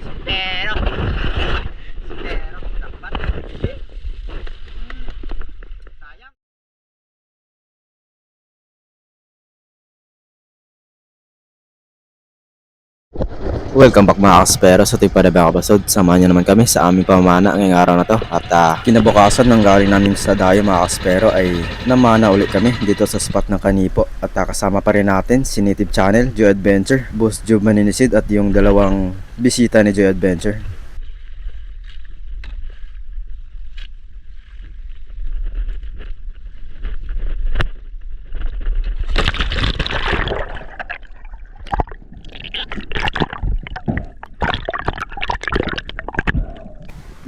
Pero dapat sayang. Welcome back mga kaspero sa ating panibagong episode. Samahan niyo naman kami sa aming pamana ngayong araw na to. At kinabukasan ng galing namin sa dayo mga kaspero ay namana ulit kami dito sa spot ng Kanipo. At kasama pa rin natin si Native Channel, Joy Adventure, Boss Job Maninisid at yung dalawang bisita ni Joy Adventure.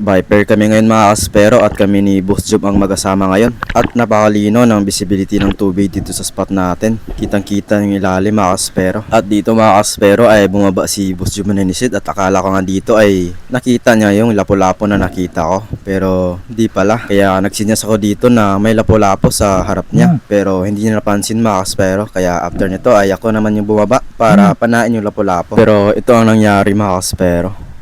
Viper kami ngayon mga kaspero at kami ni Boss Job ang magkasama ngayon. At napakalino ng visibility ng tubig dito sa spot natin. Kitang kita yung ilalim mga kaspero. At dito mga kaspero ay bumaba si Boss Job Maninisid at akala ko nga dito ay nakita niya yung lapu-lapo na nakita ko. Pero di pala. Kaya nagsinyas ako dito na may lapu-lapo sa harap niya. Pero hindi niya napansin mga kaspero. Kaya after nito ay ako naman yung bumaba para panain yung lapu-lapo. Pero ito ang nangyari mga kaspero.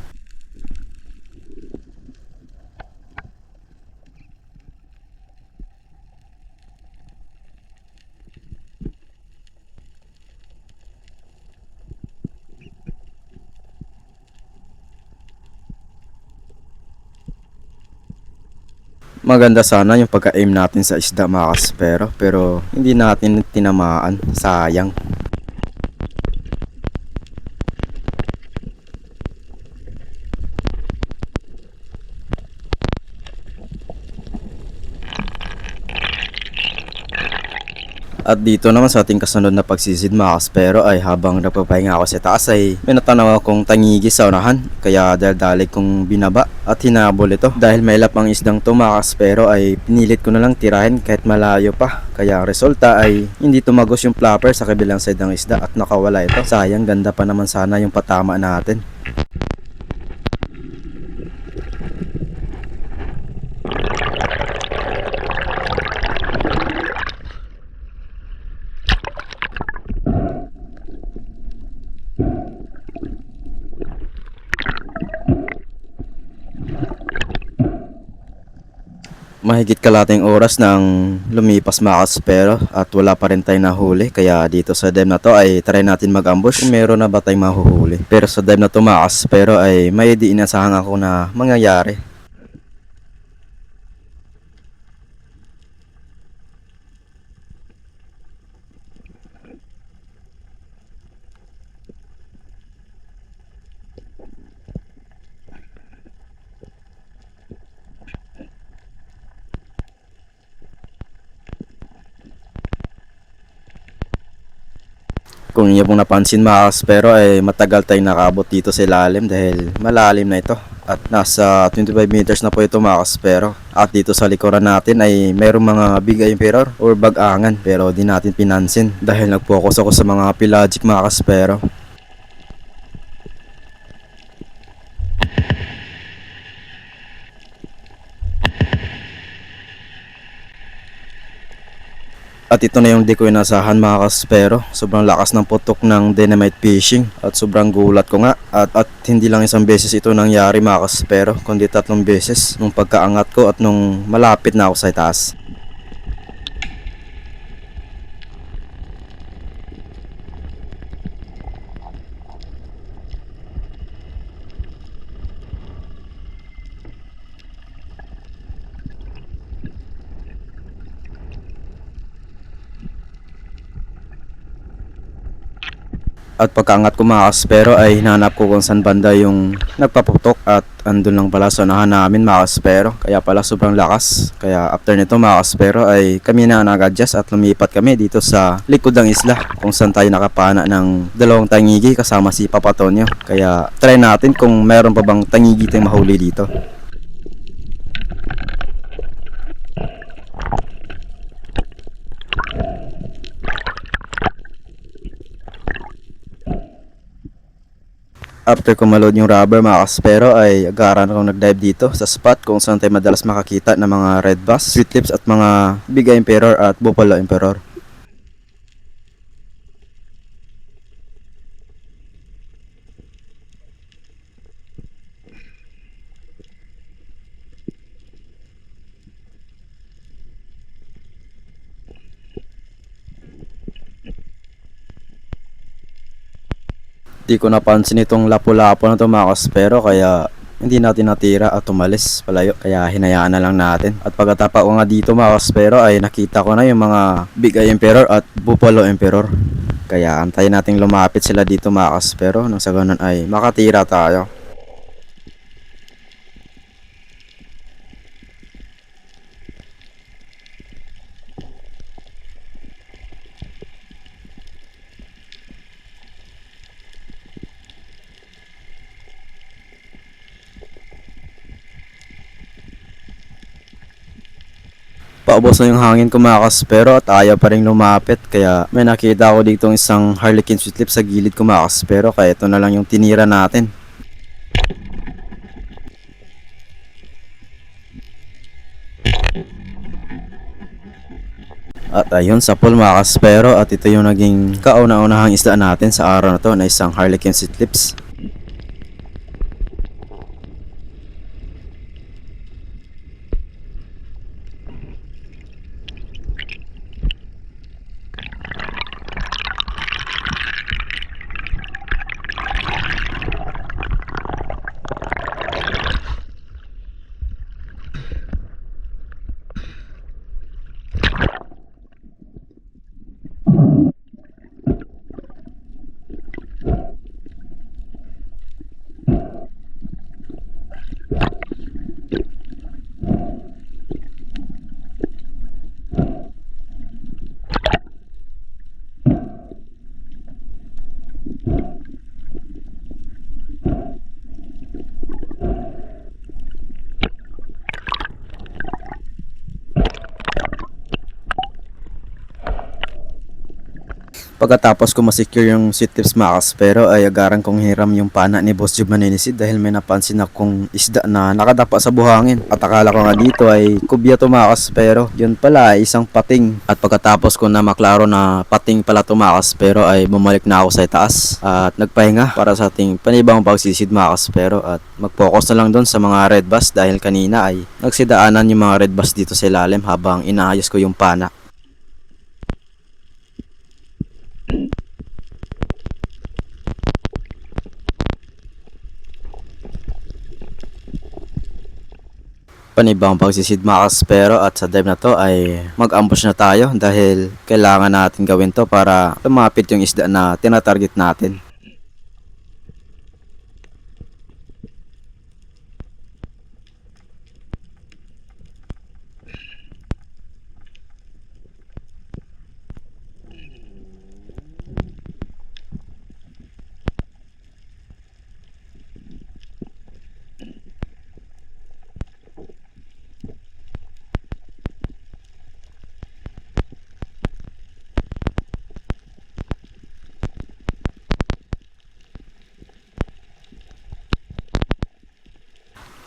Maganda sana yung pagka-aim natin sa isda mga kaspero, pero hindi natin tinamaan, sayang. At dito naman sa ating kasunod na pagsisid mga kaspero ay habang nagpapahinga ako sa taas ay may natanaw akong tangigi sa unahan. Kaya dahil kong binaba at hinabol ito. Dahil may lap ang isdang to mga kaspero ay pinilit ko na lang tirahin kahit malayo pa. Kaya ang resulta ay hindi tumagos yung flapper sa kabilang side ng isda at nakawala ito. Sayang, ganda pa naman sana yung patama natin. Mahigit kalating oras nang lumipas mga kaspero at wala pa rin tayong nahuli. Kaya dito sa dive na to ay try natin mag-ambush kung meron na ba tayong mahuhuli. Pero sa dive na to mga kaspero ay may di inasahan ako na mangyayari. Kung inyo pong napansin mga kaspero ay matagal tayong nakabot dito sa ilalim dahil malalim na ito. At nasa 25 meters na po ito mga kaspero. At dito sa likuran natin ay mayroong mga big emperor or bag-angan pero di natin pinansin dahil nag-focus ako sa mga pelagic mga kaspero. At ito na yung di ko inasahan mga kaspero. Sobrang lakas ng putok ng dynamite fishing. At sobrang gulat ko nga. At hindi lang isang beses ito nangyari mga kaspero, kundi 3 beses. Nung pagkaangat ko at nung malapit na ako sa itaas. At pagkaangat ko mga kaspero ay hinanap ko kung saan banda yung nagpaputok at andun lang pala sa unahan namin mga kaspero. Kaya pala sobrang lakas. Kaya after nito mga kaspero ay kami na nag-adjust at lumipat kami dito sa likod ng isla kung saan tayo nakapana ng 2 tangigi kasama si Papa Tonyo. Kaya try natin kung meron pa bang tangigi tayong mahuli dito. After ko maload yung rubber mga kaspero ay agaran akong nag-dive dito sa spot kung saan tayo madalas makakita ng mga red bass, sweet lips at mga big emperor at buffalo emperor. Di ko napansin itong lapu-lapo na to mga kaspero, kaya hindi natin natira at umalis palayo. Kaya hinayaan na lang natin. At pagkatapa ko nga dito mga kaspero ay nakita ko na yung mga Big Eye Emperor at Buffalo Emperor. Kaya antayin nating lumapit sila dito mga kaspero, nang sa ganun ay makatira tayo. Paubos na yung hangin ko mga kaspero at ayaw pa rin lumapit, kaya may nakita ako dito isang Harlequin sweet lip sa gilid ko mga kaspero, kaya ito na lang yung tinira natin. At ayun, sa pool mga kaspero, at ito yung naging kauna-unahang isda natin sa araw na to na isang Harlequin sweet lips. Pagkatapos ko masecure yung sweet lips mga kaspero ay agaran kong hiram yung pana ni Boss Job maninisid dahil may napansin akong isda na nakadapa sa buhangin. At akala ko nga dito ay kubya to mga kaspero. Yun pala ay isang pating. At pagkatapos ko na maklaro na pating pala to mga kaspero ay bumalik na ako sa itaas at nagpahinga para sa ating panibang pagsisid mga kaspero. At mag-focus na lang doon sa mga red bass dahil kanina ay nagsidaanan yung mga red bass dito sa ilalim habang inaayos ko yung pana. Panibang pagsisid mga kaspero, at sa dive na to ay mag-ambush na tayo dahil kailangan natin gawin to para lumapit yung isda na tinatarget natin.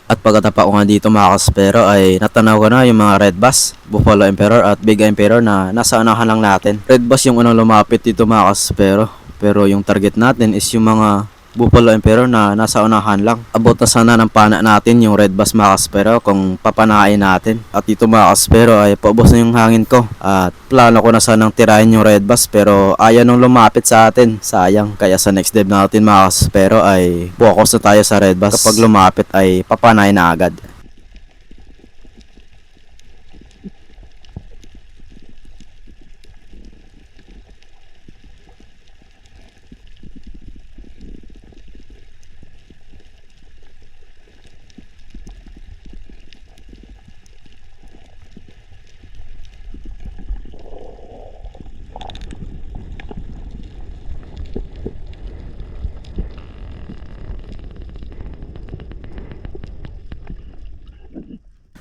At pagkatapa ko nga dito mga kaspero ay natanaw ko na yung mga red bass, Buffalo Emperor at Big Emperor na nasa unahan lang natin. Red bass yung unang lumapit dito mga kaspero, pero yung target natin is yung mga Buffalo Emperor na nasa unahan lang. Abot na sana ng pana natin yung red bass mga kaspero kung papanain natin. At dito mga kaspero ay paubos na yung hangin ko at plano ko na sanang tirahin yung red bass pero ayaw nung lumapit sa atin. Sayang, kaya sa next dive natin mga kaspero ay focus na tayo sa red bass. Kapag lumapit ay papanain na agad.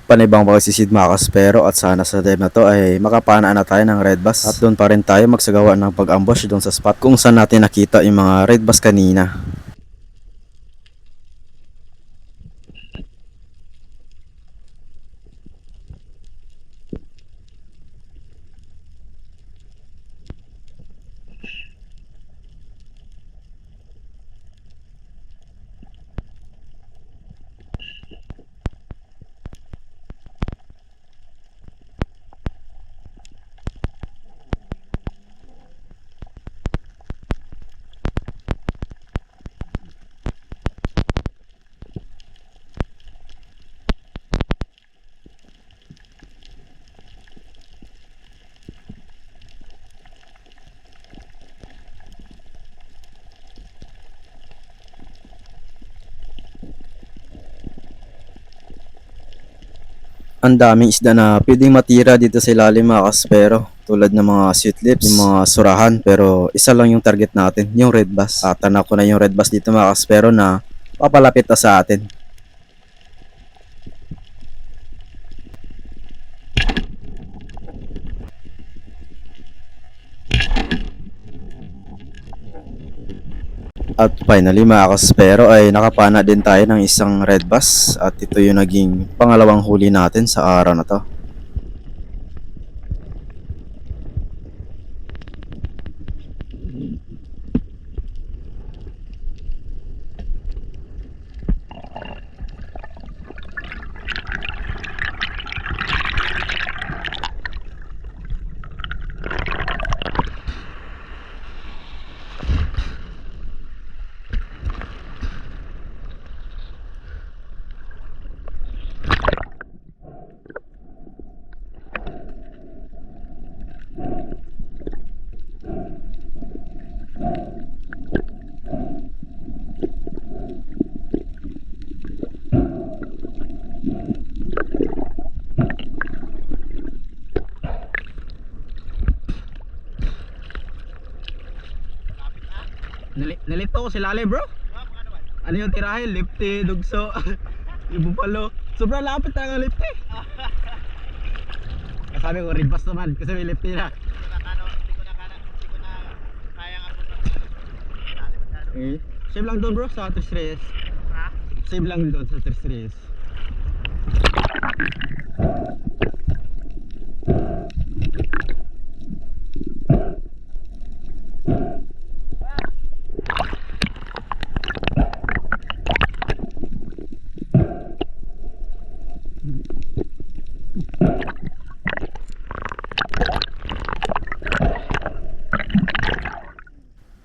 Panibang pagsisid mga kaspero, at sana sa dive na to ay makapanaan na tayo ng red bass at doon pa rin tayo magsagawa ng pag-ambush doon sa spot kung saan natin nakita yung mga red bass kanina. Ang daming isda na pwedeng matira dito sa ilalim mga kaspero. Tulad ng mga sweet lips, yung mga surahan. Pero isa lang yung target natin, yung red bass. Tanaw ko na yung red bass dito mga kaspero na papalapit na sa atin. At finally mga kaspero ay nakapana din tayo ng isang red bass at ito yung naging pangalawang huli natin sa araw na to. Nalito ko si Lale bro. Ano yung tirahe? Lifty, dugso, ibupalo. Sobrang lapit talaga lifty. Kasabi ko rin naman kasi may lifty na. Hindi ko na kayang abot. Okay. Save lang doon bro sa 3 stress. Ha? Save lang doon sa 3 stress.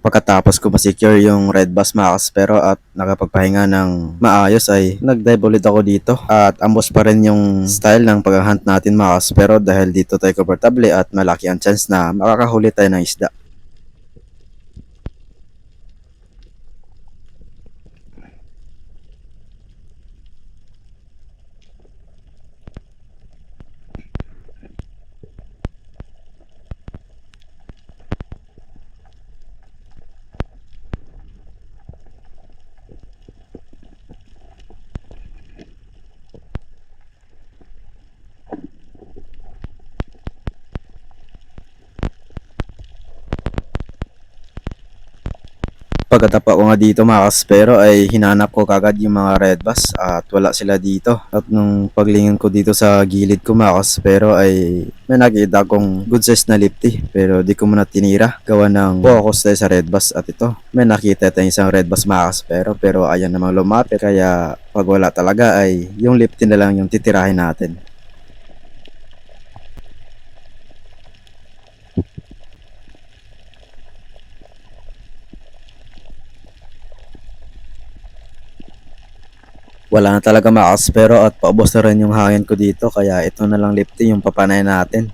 Pagkatapos ko ma-secure yung red bass mga kaspero at nakapagpahinga ng maayos ay nag-dive ulit ako dito at ambos pa rin yung style ng pag-hunt natin mga kaspero dahil dito tayo komportable at malaki ang chance na makakahuli tayo ng isda. Pagkatapa ko nga dito mga kaspero ay hinanap ko kagad yung mga red bass at wala sila dito. At nung paglingin ko dito sa gilid ko mga kaspero ay may nakita kong good size na lifty pero di ko muna tinira. Gawa ng focus tayo sa red bass at ito may nakita tayong isang red bass mga kaspero pero ayan namang lumapit kaya pag wala talaga ay yung lifty na lang yung titirahin natin. Wala na talaga makaspero at paubos na rin yung hangin ko dito kaya ito na lang lifty yung papanay natin.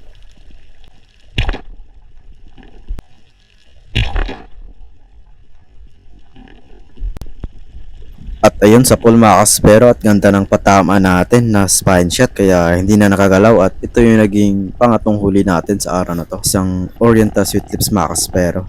At ayun sa pool makaspero at ganda ng patama natin na spine shot kaya hindi na nakagalaw at ito yung naging pangatong huli natin sa araw na to. Isang Oriental Sweet Lips makaspero.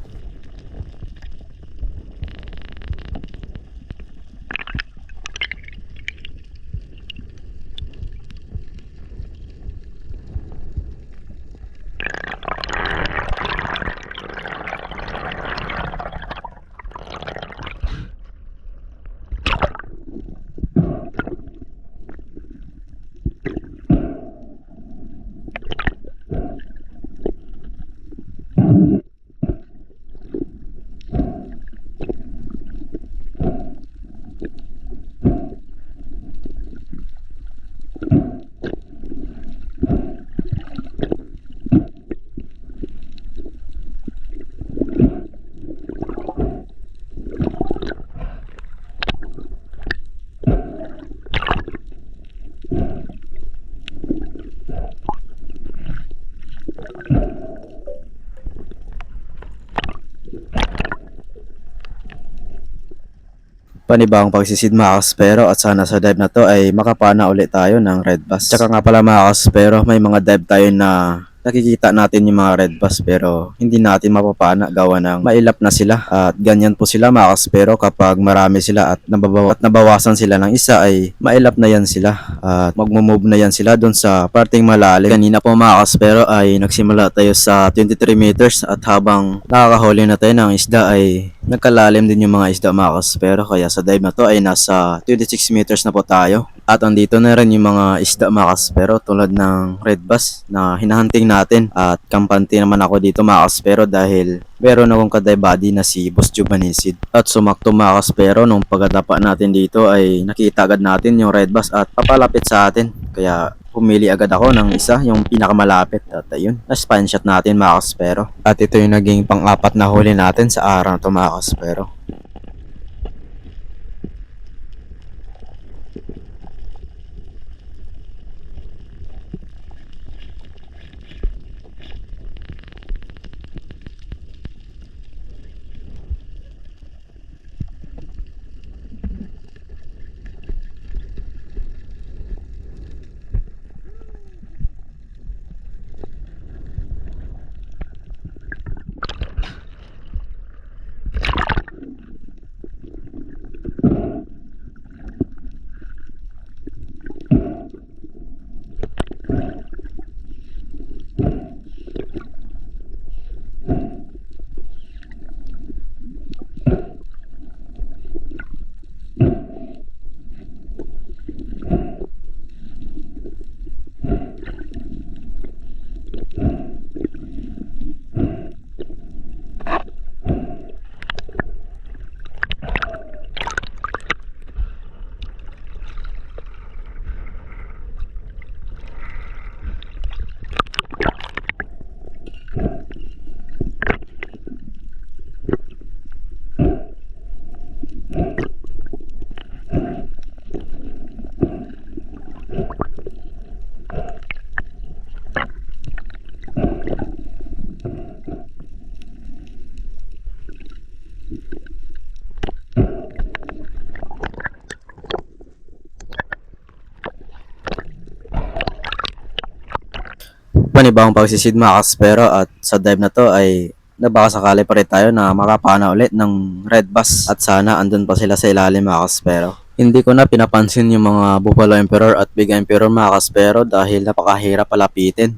panibagong pagsisid mga kaspero, at sana sa dive na to ay makapana ulit tayo ng red bass. Tsaka nga pala mga kaspero, may mga dive tayo na nakikita natin yung mga red bass pero hindi natin mapapana gawa ng mailap na sila, at ganyan po sila mga kaspero kapag marami sila at nabawasan sila ng isa ay mailap na yan sila at magmo-move na yan sila doon sa parting malalim. Kanina po mga kaspero ay nagsimula tayo sa 23 meters at habang nakakahuli na tayo ng isda ay nagkalalim din yung mga isda mga kaspero, kaya sa dive na to ay nasa 26 meters na po tayo. At andito na rin yung mga isda mga kaspero tulad ng red bass na hinahunting natin, at kampante naman ako dito mga kaspero dahil meron akong ka-dive buddy na si Boss Job Manisid. At sumakto mga kaspero, nung pagkatapa natin dito ay nakita agad natin yung red bass at papalapit sa atin, kaya pumili agad ako ng isa, yung pinakamalapit, at ayun, na-spine shot natin mga kaspero. At ito yung naging pang-apat na huli natin sa araw na to mga kaspero. Panibagong pagsisid mga kaspero, at sa dive na to ay nabakasakali pa rin tayo na makapana ulit ng red bass, at sana andun pa sila sa ilalim mga kaspero. Hindi ko na pinapansin yung mga Buffalo Emperor at Big Emperor mga kaspero dahil napakahirap palapitin.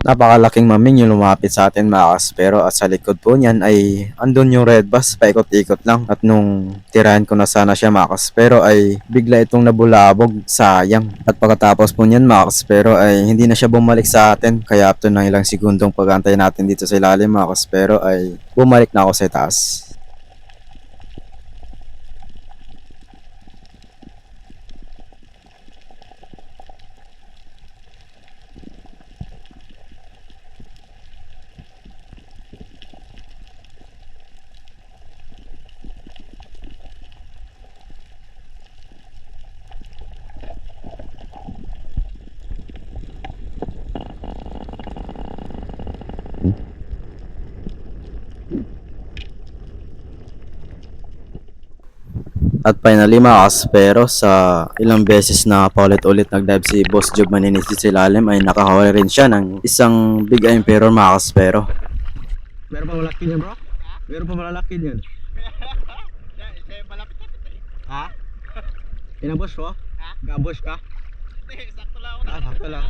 Napakalaking maming yung lumapit sa atin mga kaspero, at sa likod po niyan ay andun yung red bass, paikot-ikot lang, at nung tirahan ko na sana siya mga kaspero ay bigla itong nabulabog, sayang. At pagkatapos po niyan mga kaspero ay hindi na siya bumalik sa atin, kaya after ng ilang segundong pag-antay natin dito sa ilalim mga kaspero ay bumalik na ako sa taas. At finally mga kaspero, sa ilang beses na paulit-ulit nag-dive si Boss Job Maninisid sa ilalim ay nakahuli rin siya ng isang Big Emperor mga kaspero. Meron pa malaki niyan bro? Meron pa malalaki niyan. Malapit na ito eh. Ha? Inaboss ko? Ha? Gaboss ka? Hindi, sakto lang ako na. Sakto lang.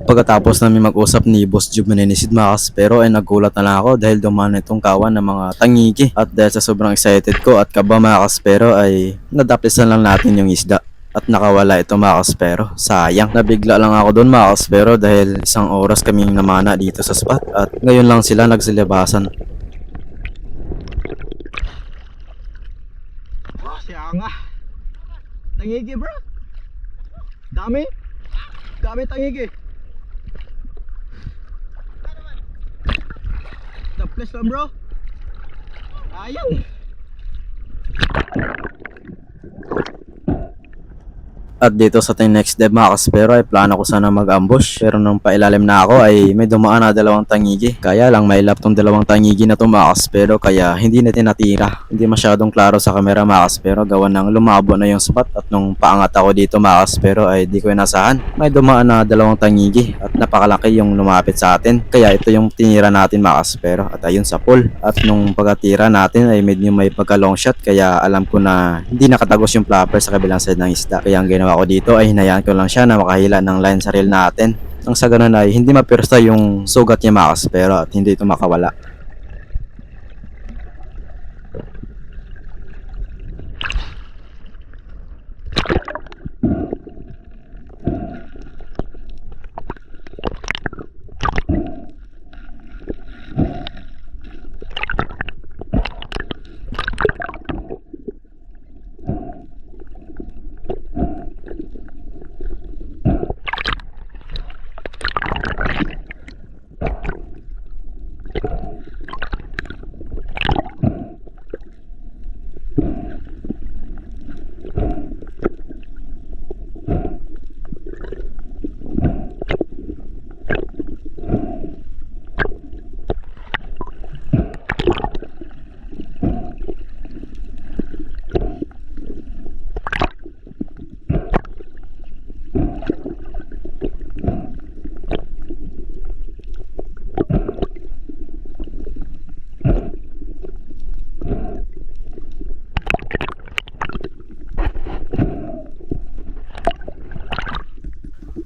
Pagkatapos namin mag-usap ni Boss Job Maninisid mga kaspero ay nagulat na lang ako dahil dumaan itong kawan ng mga tangigi, at dahil sa sobrang excited ko at kaba mga kaspero ay nadaplisan lang natin yung isda. at nakawala ito mga kaspero. Sayang, nabigla lang ako doon mga kaspero dahil isang oras kaming namana dito sa spot at ngayon lang sila nagsilibasan. Oh, siya nga. Tangigi bro. Dami. Dami tangigi. The place lang bro. Ayang. At dito sa ating next dive mga kaspero ay plano ko sana mag-ambush, pero nung pailalim na ako ay may dumaan na dalawang tangigi. Kaya lang may lap tong dalawang tangigi na to mga kaspero, kaya hindi natin natira. Hindi masyadong klaro sa camera mga kaspero gawa ng lumabo na yung spot, at nung paangat ako dito mga kaspero ay di ko inasahan. May dumaan na dalawang tangigi at napakalaki yung lumapit sa atin. Kaya ito yung tinira natin mga kaspero at ayun sa pool. At nung pagkatira natin ay medyo may pagka long shot, kaya alam ko na hindi nakatagos yung flapper sa kabilang side ng isda. Kaya ang ginawa ko dito ay hinayaan ko lang siya na makahila ng line sa reel natin. Nang sa ganun ay hindi mapirsta yung sugat niya mga kaspero at hindi ito makawala.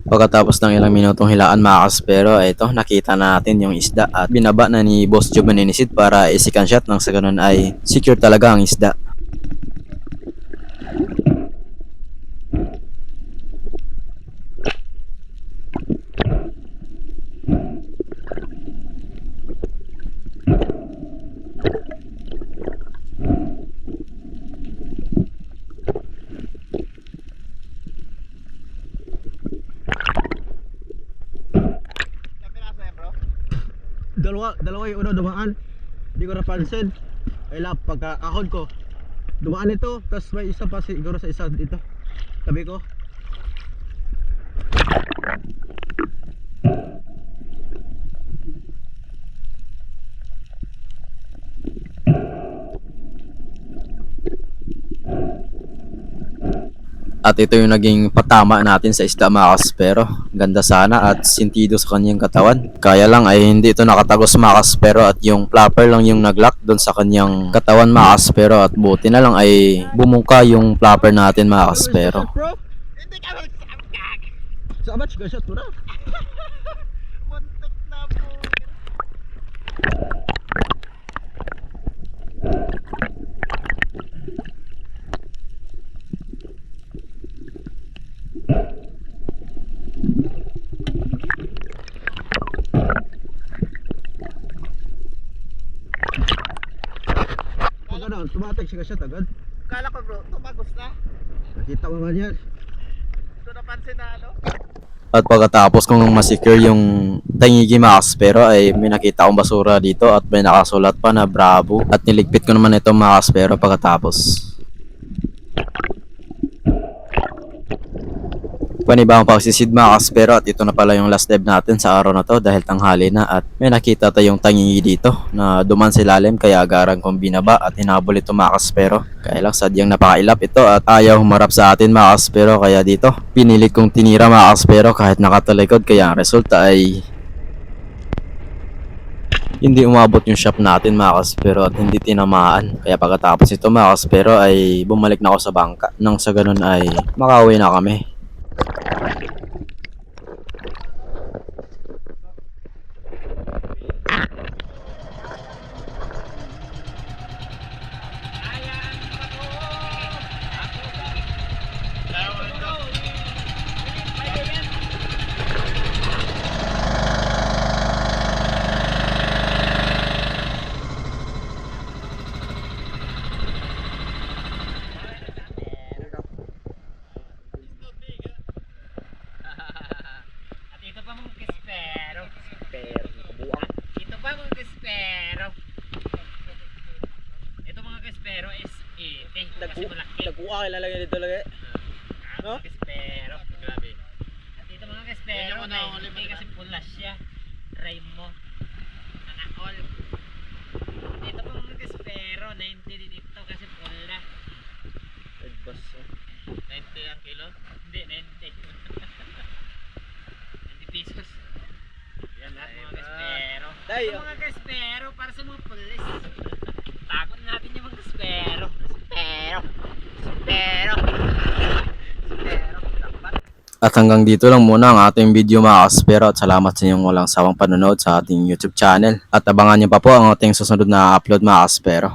Pagkatapos ng ilang minutong hilaan mga kaspero ay ito, nakita natin yung isda at binaba na ni Boss Job maninisid para i-second shot, nang sa ganun ay secure talaga ang isda. Dalawa yung dumaan. Hindi ko napansin. Ay lap, pagka ahon ko dumaan ito, tapos may isa pa siguro sa isa dito tabi ko. At ito yung naging patama natin sa isda mga kaspero. Ganda sana at sintido sa kanyang katawan. Kaya lang ay hindi ito nakatagos mga kaspero at yung flapper lang yung naglock doon sa kanyang katawan mga kaspero, at buti na lang ay bumungka yung flapper natin mga kaspero. Hindi ka magsabkag. Sa batch ka shot mo na. Muntik na po. Pagka na, tumatak siya shot agad. Kala ko bro, tumagos na. Nakita mo man yan. Ito napansin na ano? At pagkatapos kong masecure yung tangigi mga kaspero ay may nakita akong basura dito at may nakasulat pa na Bravo, at niligpit ko naman ito mga kaspero pagkatapos. Panibang pagsisid mga kaspero, at ito na pala yung last dive natin sa araw na to dahil tanghali na, at may nakita tayong tangigi dito na duman sa ilalim, kaya agarang kong binaba at hinabol ito mga kaspero. Kaya lang sadyang napakailap ito at ayaw humarap sa atin mga kaspero, kaya dito pinilit kong tinira mga kaspero kahit nakatalikod, kaya ang resulta ay hindi umabot yung shop natin mga kaspero at hindi tinamaan. Kaya pagkatapos ito mga kaspero ay bumalik na ako sa bangka, nang sa ganun ay makauwi na kami. Pero is 80 kasi malaki. Nagkuha kay lalagay dito lagi. No? Mga kaspero. Grabe. At dito mga Yan kaspero, yung unahuli mo, hindi diba? kasi pula siya. Try mo. Sana all. Dito po mga kaspero, 90 din ito kasi pula. Nagbas. 90 ang kilo. Hindi, 90. 90 pesos. Yan lahat mga kaspero. Day, Ito mga kaspero, para sa mga pulis. Tagon natin yung mga kaspero. Kaspero. Kaspero. Kaspero. At hanggang dito lang muna ang ating video mga kaspero at salamat sa inyong walang sawang panonood sa ating YouTube channel. At abangan niyo pa po ang ating susunod na upload mga kaspero.